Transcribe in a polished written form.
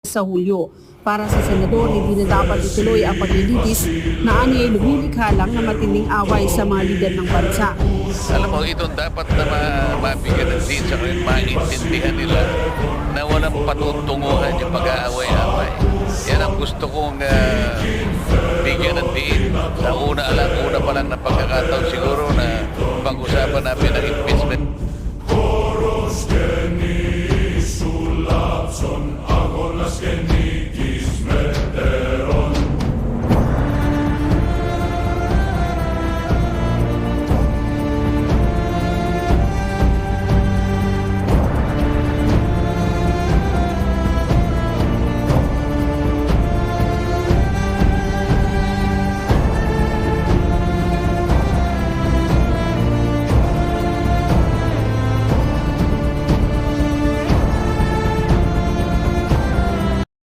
sa Hulyo. Para sa senador, hindi na dapat ituloy ang paglilitis na ani ay lumilikha lang na matinding away sa mga lider ng bansa. Alam mo, itong dapat na mabigyan ng din sa kanila, maintindihan nila na walang patutunguhan yung pag-aaway-away. Yan ang gusto kong bigyan ng diin. Sa una pa lang na pagkakataon siguro na pag-usapan namin ang